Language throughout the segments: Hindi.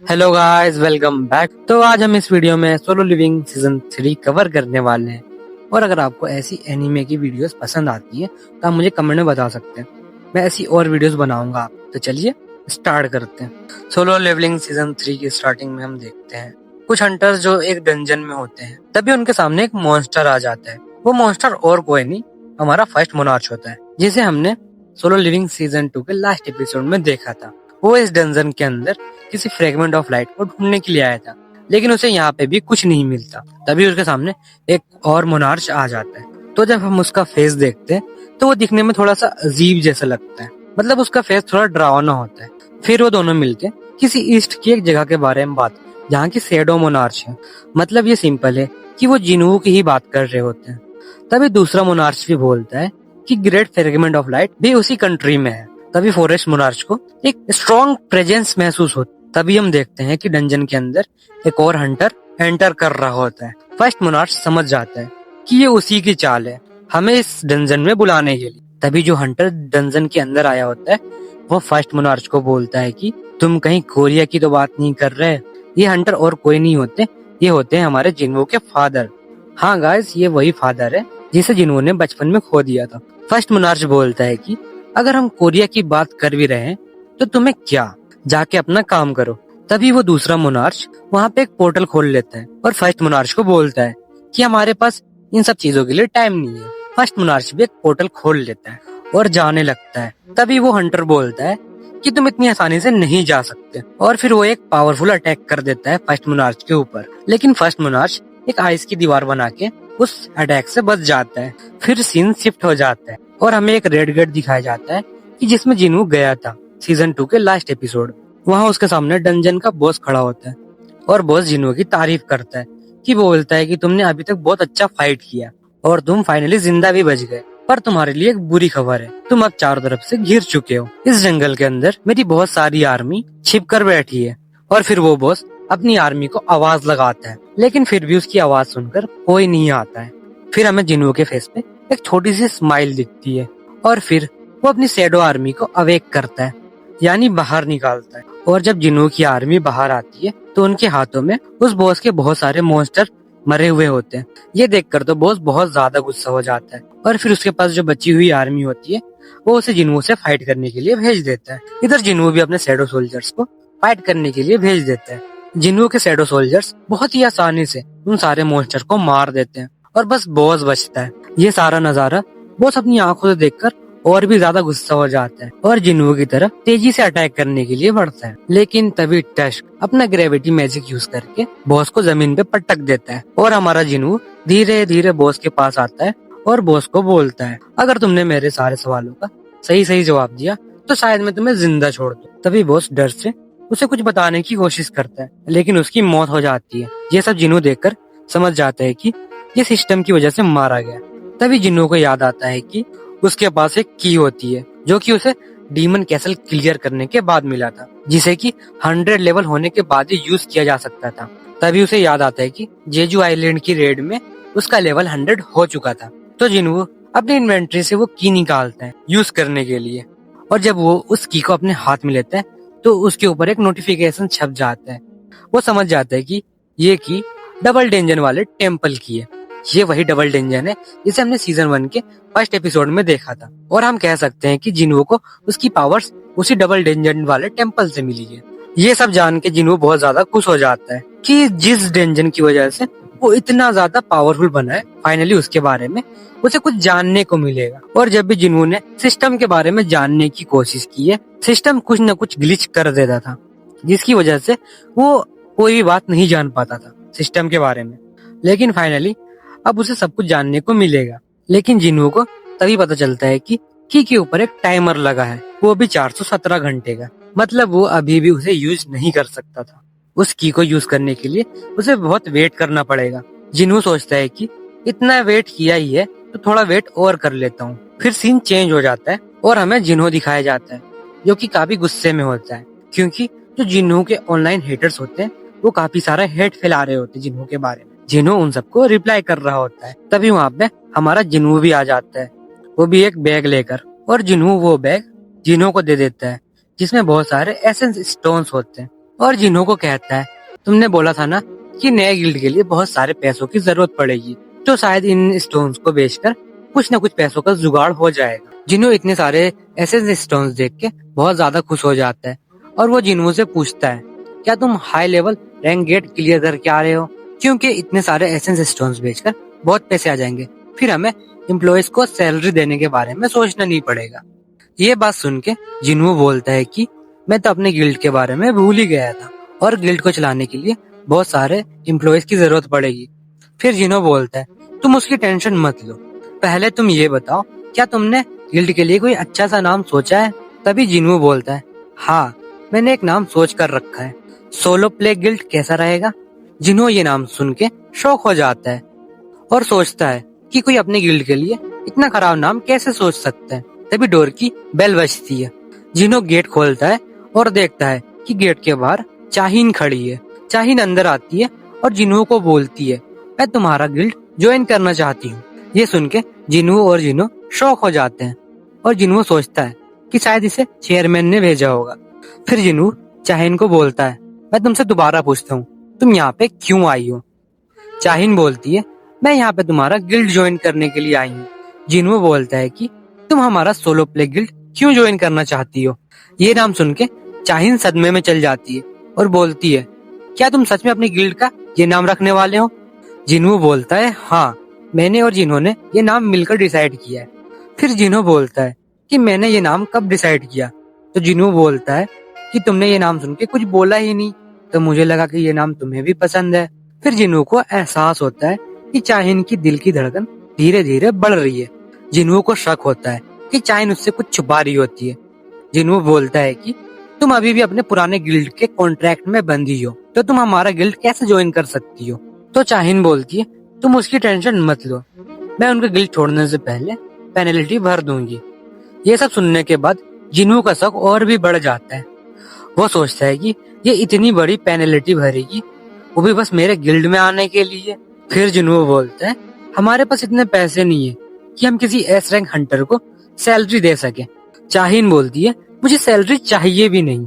Hello guys, welcome back. तो आज हम इस वीडियो में सोलो लिविंग सीजन 3 कवर करने वाले हैं। और अगर आपको ऐसी एनीमे की वीडियोस पसंद आती है तो आप मुझे कमेंट में बता सकते हैं। मैं ऐसी और वीडियोस बनाऊंगा। तो चलिए स्टार्ट करते हैं। सोलो लेवलिंग सीजन 3 की स्टार्टिंग में हम देखते हैं कुछ हंटर्स जो एक डंजन में होते हैं। तभी उनके सामने एक मॉन्स्टर आ जाता है। वो मॉन्स्टर और कोई नहीं, हमारा फर्स्ट मोनार्च होता है, जिसे हमने सोलो लिविंग सीजन 2 के लास्ट एपिसोड में देखा था। वो इस डंजन के अंदर किसी फ्रेगमेंट ऑफ लाइट को ढूंढने के लिए आया था, लेकिन उसे यहाँ पे भी कुछ नहीं मिलता। तभी उसके सामने एक और मोनार्च आ जाता है। तो जब हम उसका फेस देखते हैं तो वो दिखने में थोड़ा सा अजीब जैसा लगता है, मतलब उसका फेस थोड़ा डरावना होता है। फिर वो दोनों मिलके किसी ईस्ट की एक जगह के बारे में बात, जहाँ की शैडो मोनार्च है। मतलब ये सिंपल है कि वो जिन्हू की ही बात कर रहे होते हैं। तभी दूसरा मोनार्च भी बोलता है कि ग्रेट फ्रेगमेंट ऑफ लाइट भी उसी कंट्री में है। तभी फॉरेस्ट मोनार्च को एक स्ट्रॉन्ग प्रेजेंस महसूस होता है। तभी हम देखते हैं कि डंजन के अंदर एक और हंटर एंटर कर रहा होता है। फर्स्ट मोनार्च समझ जाता है कि ये उसी की चाल है, हमें इस डंजन में बुलाने के लिए। तभी जो हंटर डंजन के अंदर आया होता है वो फर्स्ट मोनार्च को बोलता है कि तुम कहीं कोरिया की तो बात नहीं कर रहे। ये हंटर और कोई नहीं होते, ये होते हैं हमारे जिन्हो के फादर। हाँ गाइस, ये वही फादर है जिसे जिन्हो ने बचपन में खो दिया था। फर्स्ट मोनार्च बोलता है कि अगर हम कोरिया की बात कर भी रहे हैं तो तुम्हें क्या, जाके अपना काम करो। तभी वो दूसरा मोनार्च वहाँ पे एक पोर्टल खोल लेता है और फर्स्ट मोनार्च को बोलता है कि हमारे पास इन सब चीजों के लिए टाइम नहीं है। फर्स्ट मोनार्च भी एक पोर्टल खोल लेता है और जाने लगता है। तभी वो हंटर बोलता है कि तुम इतनी आसानी से नहीं जा सकते, और फिर वो एक पावरफुल अटैक कर देता है फर्स्ट मोनार्च के ऊपर। लेकिन फर्स्ट मोनार्च एक आइस की दीवार बना के उस अटैक से बच जाता है। फिर सीन शिफ्ट हो जाता है और हमें एक रेड गेट दिखाया जाता है कि जिसमें जिन्हू गया था सीजन 2 के लास्ट एपिसोड। वहाँ उसके सामने डंजन का बॉस खड़ा होता है और बॉस जिन्हू की तारीफ करता है कि बोलता है कि तुमने अभी तक बहुत अच्छा फाइट किया और तुम फाइनली जिंदा भी बच गए। पर तुम्हारे लिए एक बुरी खबर है, तुम अब चारों तरफ से घिर चुके हो। इस जंगल के अंदर मेरी बहुत सारी आर्मी छिप कर बैठी है। और फिर वो बॉस अपनी आर्मी को आवाज लगाता है, लेकिन फिर भी उसकी आवाज सुनकर कोई नहीं आता है। फिर हमें जिन्हू के फेस पे एक छोटी सी स्माइल दिखती है और फिर वो अपनी शैडो आर्मी को अवेक करता है, यानी बाहर निकालता है। और जब जिन्हू की आर्मी बाहर आती है तो उनके हाथों में उस बॉस के बहुत सारे मॉन्स्टर मरे हुए होते हैं। ये देखकर तो बॉस बहुत ज्यादा गुस्सा हो जाता है और फिर उसके पास जो बची हुई आर्मी होती है वो उसे जिन्हू से फाइट करने के लिए भेज देता है। इधर जिन्हू भी अपने शैडो सोल्जर्स को फाइट करने के लिए भेज देता है। जिन्हू के शैडो सोल्जर्स बहुत ही आसानी से उन सारे मॉन्स्टर को मार देते हैं और बस बॉस बचता है। ये सारा नजारा बॉस अपनी आंखों से देखकर और भी ज्यादा गुस्सा हो जाता है और जिन्हू की तरफ तेजी से अटैक करने के लिए बढ़ता है। लेकिन तभी टस्क अपना ग्रेविटी मैजिक यूज करके बॉस को जमीन पे पटक देता है और हमारा जिन्हू धीरे धीरे बॉस के पास आता है और बॉस को बोलता है, अगर तुमने मेरे सारे सवालों का सही सही जवाब दिया तो शायद मैं तुम्हें जिंदा छोड़ दूं। तभी बॉस डर से उसे कुछ बताने की कोशिश करता है, लेकिन उसकी मौत हो जाती है। ये सब जिन्हू देखकर समझ जाता है कि ये सिस्टम की वजह से मारा गया। तभी जिन्हू को याद आता है कि उसके पास एक की होती है जो कि उसे डीमन कैसल क्लियर करने के बाद मिला था, जिसे कि 100 लेवल होने के बाद ही यूज किया जा सकता था। तभी उसे याद आता है कि जेजू आइलैंड की रेड में उसका लेवल 100 हो चुका था। तो जिन्हू अपनी इन्वेंट्री से वो की निकालता है यूज करने के लिए, और जब वो उस की को अपने हाथ में लेता है तो उसके ऊपर एक नोटिफिकेशन छप जाता है। वो समझ जाता है कि ये की डबल डेंजन वाले टेम्पल की है। ये वही डबल डेंजन है जिसे हमने सीजन 1 के फर्स्ट एपिसोड में देखा था, और हम कह सकते हैं कि जिन्हू को उसकी पावर्स उसी डबल डेंजन वाले टेम्पल से मिली है। ये सब जान के जिन्हू बहुत ज्यादा खुश हो जाता है कि जिस डेंजन की वजह से वो इतना ज्यादा पावरफुल बना है, फाइनली उसके बारे में उसे कुछ जानने को मिलेगा। और जब भी जिन्हू ने सिस्टम के बारे में जानने की कोशिश की है, सिस्टम कुछ न कुछ ग्लिच कर देता था, जिसकी वजह से वो कोई भी बात नहीं जान पाता था सिस्टम के बारे में। लेकिन फाइनली अब उसे सब कुछ जानने को मिलेगा। लेकिन जिन्हू को तभी पता चलता है कि की के ऊपर एक टाइमर लगा है, वो भी 417 घंटे का। मतलब वो अभी भी उसे यूज नहीं कर सकता था। उस की को यूज करने के लिए उसे बहुत वेट करना पड़ेगा। जिन्हू सोचता है कि इतना वेट किया ही है तो थोड़ा वेट और कर लेता हूँ। फिर सीन चेंज हो जाता है और हमें जिन्हू दिखाया जाता है जो कि काफी गुस्से में होता है, क्योंकि जो जिन्हू के ऑनलाइन हेटर्स होते हैं वो काफी सारा हेट फैला रहे होते हैं जिन्हू के बारे में। जिन्हू उन सबको रिप्लाई कर रहा होता है। तभी वहाँ पे हमारा जिन्हू भी आ जाता है, वो भी एक बैग लेकर, और जिन्हू वो बैग जिन्हू को दे देता है जिसमें बहुत सारे एसेंस स्टोन्स होते हैं और जिन्हों को कहता है तुमने बोला था ना कि नए गिल्ड के लिए बहुत सारे पैसों की जरूरत पड़ेगी, तो शायद इन स्टोन्स को बेचकर कुछ न कुछ पैसों का जुगाड़ हो जाएगा। जिन्हों इतने सारे एसेंस स्टोन्स देख के बहुत ज्यादा खुश हो जाता है और वो जिन्हों से पूछता है क्या तुम high level rank get clear करके आ रहे हो, क्योंकि इतने सारे एसेंस स्टोन्स बेचकर बहुत पैसे आ जाएंगे, फिर हमें एम्प्लॉयज को सैलरी देने के बारे में सोचना नहीं पड़ेगा। ये बात सुन के जिन्हों बोलता है कि मैं तो अपने गिल्ड के बारे में भूल ही गया था और गिल्ड को चलाने के लिए बहुत सारे एम्प्लॉयज की जरूरत पड़ेगी। फिर जिन्हों बोलता है तुम उसकी टेंशन मत लो, पहले तुम ये बताओ क्या तुमने गिल्ड के लिए कोई अच्छा सा नाम सोचा है। तभी जिन्हों बोलता है हाँ, मैंने एक नाम सोच कर रखा है, सोलो प्ले गिल्ड कैसा रहेगा। जिन्हों ये नाम सुन के शौक हो जाता है और सोचता है कि कोई अपने गिल्ड के लिए इतना खराब नाम कैसे सोच सकता है। तभी डोर की बेल बजती है। जिन्हों गेट खोलता है और देखता है कि गेट के बाहर चाहीन खड़ी है। चाहीन अंदर आती है और जिन्हों को बोलती है मैं तुम्हारा गिल्ड ज्वाइन करना चाहती हूँ। ये सुन के जिन्हों और जिन्हों शौक हो जाते हैं और जिन्हों सोचता है कि शायद इसे चेयरमैन ने भेजा होगा। फिर जिन्हों चाहीन को बोलता है मैं तुमसे दोबारा पूछता हूँ तुम यहाँ पे क्यों आई हो। चाहीन बोलती है मैं यहाँ पे तुम्हारा गिल्ड ज्वाइन करने के लिए आई हूँ। जिन्हों बोलता है कि तुम हमारा सोलो प्ले गिल्ड क्यों ज्वाइन करना चाहती हो। ये नाम सुन के चाहीन सदमे में चल जाती है और बोलती है क्या तुम सच में अपनी गिल्ड का ये नाम रखने वाले हो। जिन्हों बोलता है हाँ, मैंने और जिन्हों ने ये नाम मिलकर डिसाइड किया है। फिर जिन्हों बोलता है कि मैंने ये नाम कब डिसाइड किया। तो जिन्हों बोलता है कि तुमने ये नाम सुन के कुछ बोला ही नहीं, तो मुझे लगा कि ये नाम तुम्हें भी पसंद है। फिर जिन्हों को एहसास होता है कि चाहीन की दिल की धड़कन धीरे धीरे बढ़ रही है। जिन्हों को शक होता है कि चाहीन उससे कुछ छुपा रही होती है। जिन्हों बोलता है कि तुम अभी भी अपने पुराने गिल्ड के कॉन्ट्रैक्ट में बंधी हो, तो तुम हमारा गिल्ड कैसे ज्वाइन कर सकती हो। तो चाहीन बोलती है तुम उसकी टेंशन मत लो, मैं उनके गिल्ड छोड़ने से पहले पेनल्टी भर दूंगी। ये सब सुनने के बाद जिन्हों का शक और भी बढ़ जाता है। वो सोचता है कि ये इतनी बड़ी पेनल्टी भरेगी, वो भी बस मेरे गिल्ड में आने के लिए। फिर जिन्हों बोलता है हमारे पास इतने पैसे नहीं है कि हम किसी एस रैंक हंटर को सैलरी दे सके। चाहीन बोलती है मुझे सैलरी चाहिए भी नहीं।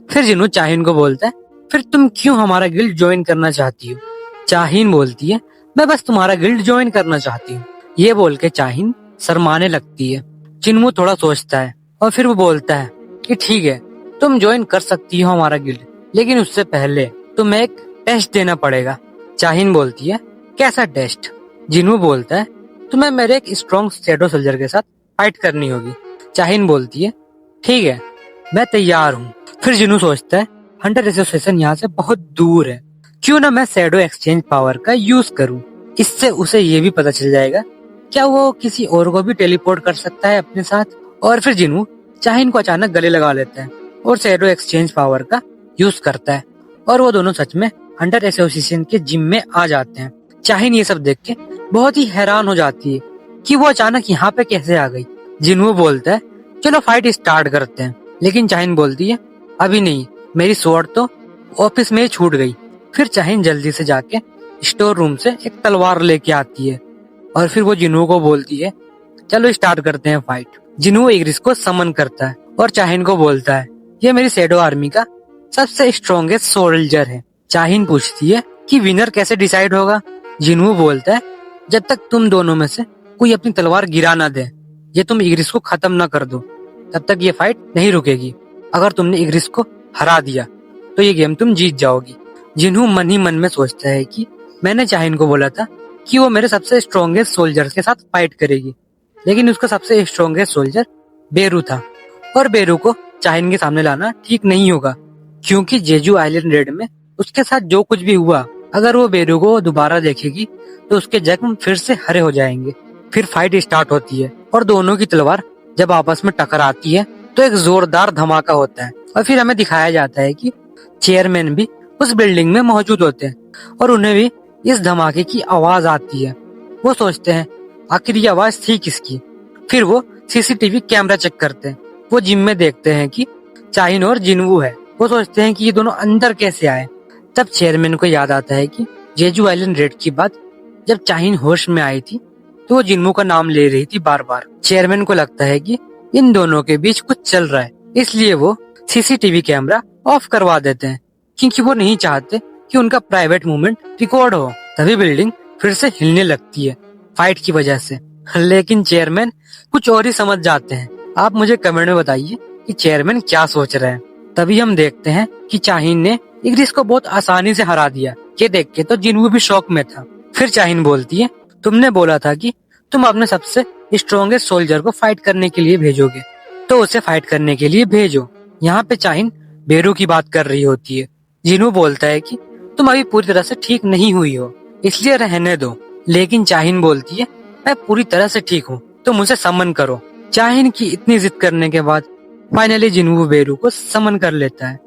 फिर जिन्हों चाहीन को बोलता है फिर तुम क्यों हमारा गिल्ड ज्वाइन करना चाहती हो। चाहीन बोलती है मैं बस तुम्हारा गिल्ड ज्वाइन करना चाहती हूँ। ये बोल के चाहीन शर्माने लगती है। जिन्हों थोड़ा सोचता है और फिर वो बोलता है कि ठीक है, तुम ज्वाइन कर सकती हो हमारा गिल्ड, लेकिन उससे पहले तुम्हें एक टेस्ट देना पड़ेगा। चाहीन बोलती है कैसा टेस्ट। जिन्हों बोलता है तुम्हें मेरे एक स्ट्रॉन्ग शैडो सोल्जर के साथ फाइट करनी होगी। चाहीन बोलती है ठीक है, मैं तैयार हूँ। फिर जिन्हों सोचता है हंटर एसोसिएशन यहाँ से बहुत दूर है, क्यों ना मैं शैडो एक्सचेंज पावर का यूज करूँ। इससे उसे ये भी पता चल जाएगा क्या वो किसी और को भी टेलीपोर्ट कर सकता है अपने साथ। और फिर जिन्हों चाहीन को अचानक गले लगा लेता है और शैडो एक्सचेंज पावर का यूज करता है और वो दोनों सच में हंटर एसोसिएशन के जिम में आ जाते हैं। चाहीन ये सब देख के बहुत ही हैरान हो जाती है कि वो अचानक यहाँ पे कैसे आ गई। जिन्हों बोलता है चलो फाइट स्टार्ट करते हैं, लेकिन चाहीन बोलती है अभी नहीं, मेरी स्वॉर्ड तो ऑफिस में ही छूट गई। फिर चाहीन जल्दी से जाके स्टोर रूम से एक तलवार लेके आती है और फिर वो जिन्हों को बोलती है चलो स्टार्ट करते हैं फाइट। जिन्हों इग्रिस को समन करता है और चाहीन को बोलता है ये मेरी शैडो आर्मी का सबसे स्ट्रॉन्गेस्ट सोल्जर है। चाहीन पूछती है कि विनर कैसे डिसाइड होगा। जिन्हों बोलता है जब तक तुम दोनों में से कोई अपनी तलवार गिरा ना दे, ये तुम इग्रिस को खत्म ना कर दो, तब तक ये फाइट नहीं रुकेगी। अगर तुमने इग्रिस को हरा दिया तो ये गेम तुम जीत जाओगी। जिन्हों मन ही मन में सोचता है कि मैंने चाहीन को बोला था कि वो मेरे सबसे स्ट्रॉन्गेस्ट सोल्जर के साथ फाइट करेगी, लेकिन उसका सबसे स्ट्रॉन्गेस्ट सोल्जर बेरू था और बेरू को चाहीन के सामने लाना ठीक नहीं होगा, क्योंकि जेजू आइलैंड रेड में उसके साथ जो कुछ भी हुआ, अगर वो बेरू को दोबारा देखेगी तो उसके जख्म फिर से हरे हो जाएंगे। फिर फाइट स्टार्ट होती है और दोनों की तलवार जब आपस में टकराती है तो एक जोरदार धमाका होता है और फिर हमें दिखाया जाता है कि चेयरमैन भी उस बिल्डिंग में मौजूद होते हैं और उन्हें भी इस धमाके की आवाज आती है। वो सोचते हैं आखिर ये आवाज थी किसकी। फिर वो सीसीटीवी कैमरा चेक करते हैं। वो जिम में देखते हैं कि चाहीन और जिन्हों है। वो सोचते हैं कि ये दोनों अंदर कैसे आए। तब चेयरमैन को याद आता है कि जेजू आइलैंड रेड की बात जब चाहीन होश में आई थी तो वो जिन्हों का नाम ले रही थी बार बार। चेयरमैन को लगता है कि इन दोनों के बीच कुछ चल रहा है, इसलिए वो सीसीटीवी कैमरा ऑफ करवा देते हैं। क्योंकि वो नहीं चाहते कि उनका प्राइवेट मूवमेंट रिकॉर्ड हो। तभी बिल्डिंग फिर से हिलने लगती है फाइट की वजह से। लेकिन चेयरमैन कुछ और ही समझ जाते हैं। आप मुझे कमेंट में बताइए कि चेयरमैन क्या सोच रहे हैं। तभी हम देखते हैं कि चाहीन ने इग्रिस को बहुत आसानी से हरा दिया। ये देख के तो जिनवू भी शॉक में था। फिर चाहीन बोलती है, तुमने बोला था कि तुम अपने सबसे स्ट्रॉन्गेस्ट सोल्जर को फाइट करने के लिए भेजोगे, तो उसे फाइट करने के लिए भेजो। यहाँ पे चाहीन बेरू की बात कर रही होती है। जिनवू बोलता है कि तुम अभी पूरी तरह से ठीक नहीं हुई हो, इसलिए रहने दो। लेकिन चाहीन बोलती है, मैं पूरी तरह से ठीक हूँ, तो मुझे समन करो। चाहीन की इतनी जिद करने के बाद फाइनली जिनवू बेरू को समन कर लेता है।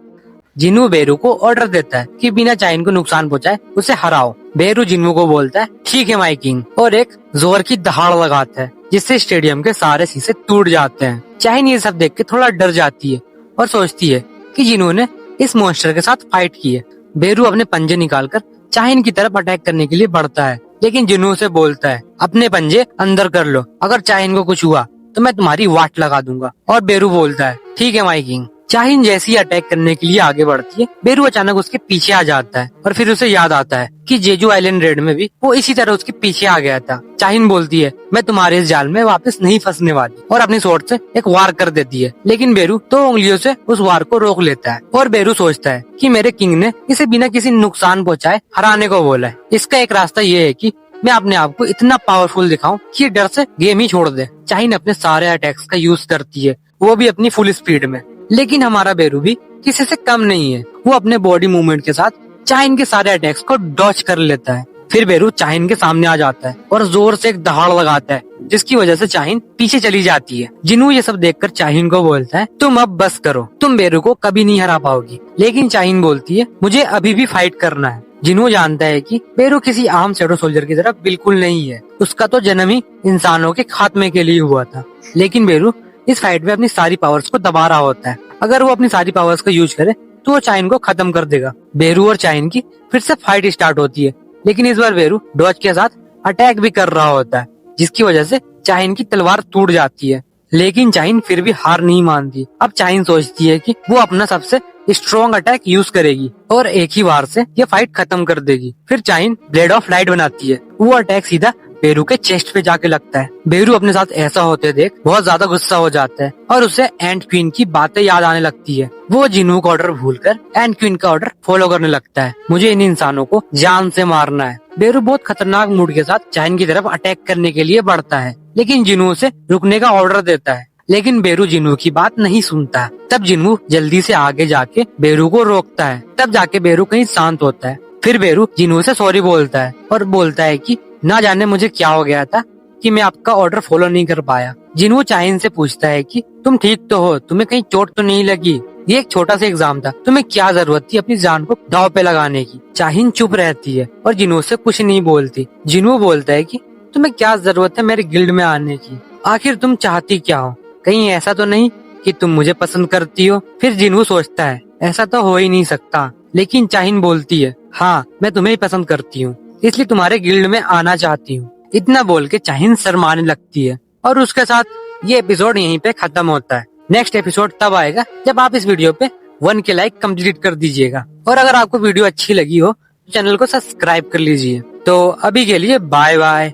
जिनवू बेरू को ऑर्डर देता है कि बिना चाहीन को नुकसान पहुंचाए उसे हराओ। बेरू जिनवू को बोलता है, ठीक है माई किंग, और एक जोर की दहाड़ लगाता है जिससे स्टेडियम के सारे शीशे टूट जाते हैं। चाहीन ये सब देख के थोड़ा डर जाती है और सोचती है कि जिनवू ने इस मॉन्स्टर के साथ फाइट की है। बेरू अपने पंजे निकालकर चाहीन की तरफ अटैक करने के लिए बढ़ता है, लेकिन जिनवू से बोलता है, अपने पंजे अंदर कर लो, अगर चाहीन को कुछ हुआ तो मैं तुम्हारी वाट लगा दूंगा। और बेरू बोलता है, ठीक है माई किंग। चाहीन जैसे ही अटैक करने के लिए आगे बढ़ती है, बेरू अचानक उसके पीछे आ जाता है और फिर उसे याद आता है कि जेजू आइलैंड रेड में भी वो इसी तरह उसके पीछे आ गया था। चाहीन बोलती है, मैं तुम्हारे इस जाल में वापस नहीं फंसने वाली, और अपनी स्वॉर्ड से एक वार कर देती है। लेकिन बेरू 2 उंगलियों से उस वार को रोक लेता है और बेरू सोचता है कि मेरे किंग ने इसे बिना किसी नुकसान पहुंचाए हराने को बोला है। इसका एक रास्ता ये है कि मैं अपने आप को इतना पावरफुल दिखाऊं कि डर से गेम ही छोड़ दे। चाहीन अपने सारे अटैक्स का यूज करती है, वो भी अपनी फुल स्पीड में। लेकिन हमारा बेरू भी किसी से कम नहीं है। वो अपने बॉडी मूवमेंट के साथ चाहीन के सारे अटैक्स को डॉच कर लेता है। फिर बेरू चाहीन के सामने आ जाता है और जोर से एक दहाड़ लगाता है, जिसकी वजह से चाहीन पीछे चली जाती है। जिनवू ये सब देखकर चाहीन को बोलता है, तुम अब बस करो, तुम बेरू को कभी नहीं हरा पाओगी। लेकिन चाहीन बोलती है, मुझे अभी भी फाइट करना है। जिनवू जानता है कि बेरू किसी आम शैडो सोल्जर की तरफ बिल्कुल नहीं है। उसका तो जन्म ही इंसानों के खात्मे के लिए हुआ था। लेकिन बेरू इस फाइट में अपनी सारी पावर्स को दबा रहा होता है। अगर वो अपनी सारी पावर्स का यूज करे तो वो चाहीन को खत्म कर देगा। बेरू और चाहीन की फिर से फाइट स्टार्ट होती है, लेकिन इस बार बेरू डॉज के साथ अटैक भी कर रहा होता है, जिसकी वजह से चाहीन की तलवार टूट जाती है। लेकिन चाहीन फिर भी हार नहीं मानती। अब चाहीन सोचती है कि वो अपना सबसे स्ट्रॉन्ग अटैक यूज करेगी और एक ही वार से ये फाइट खत्म कर देगी। फिर चाहीन ब्लेड ऑफ लाइट बनाती है। वो अटैक सीधा बेरू के चेस्ट पे जाके लगता है। बेरू अपने साथ ऐसा होते देख बहुत ज्यादा गुस्सा हो जाता है और उसे एंट क्वीन की बातें याद आने लगती है। वो जिनवू का ऑर्डर भूलकर एंट क्वीन का ऑर्डर फॉलो करने लगता है। मुझे इन इंसानों को जान से मारना है। बेरू बहुत खतरनाक मूड के साथ चाहीन की तरफ अटैक करने के लिए बढ़ता है, लेकिन जिनवू से रुकने का ऑर्डर देता है। लेकिन बेरू जिनवू की बात नहीं सुनता। तब जिनवू जल्दी से आगे जाके बेरू को रोकता है। तब जाके बेरू कहीं शांत होता है। फिर बेरू जिनवू से सॉरी बोलता है और बोलता है कि ना जाने मुझे क्या हो गया था कि मैं आपका ऑर्डर फॉलो नहीं कर पाया। जिनवू चाहीन से पूछता है कि तुम ठीक तो हो, तुम्हें कहीं चोट तो नहीं लगी? ये एक छोटा सा एग्जाम था, तुम्हें क्या जरूरत थी अपनी जान को दांव पे लगाने की? चाहीन चुप रहती है और जिनवू से कुछ नहीं बोलती। जिनवू बोलता है कि तुम्हें क्या जरूरत है मेरे गिल्ड में आने की? आखिर तुम चाहती क्या हो? कहीं ऐसा तो नहीं कि तुम मुझे पसंद करती हो? फिर जिनवू सोचता है ऐसा तो हो ही नहीं सकता। लेकिन चाहीन बोलती है, हाँ मैं तुम्हें ही पसंद करती हूँ, इसलिए तुम्हारे गिल्ड में आना चाहती हूँ। इतना बोल के चाहीन शर्माने लगती है और उसके साथ ये एपिसोड यहीं पे खत्म होता है। नेक्स्ट एपिसोड तब आएगा जब आप इस वीडियो पे 1 के लाइक कंप्लीट कर दीजिएगा। और अगर आपको वीडियो अच्छी लगी हो तो चैनल को सब्सक्राइब कर लीजिए। तो अभी के लिए बाय बाय।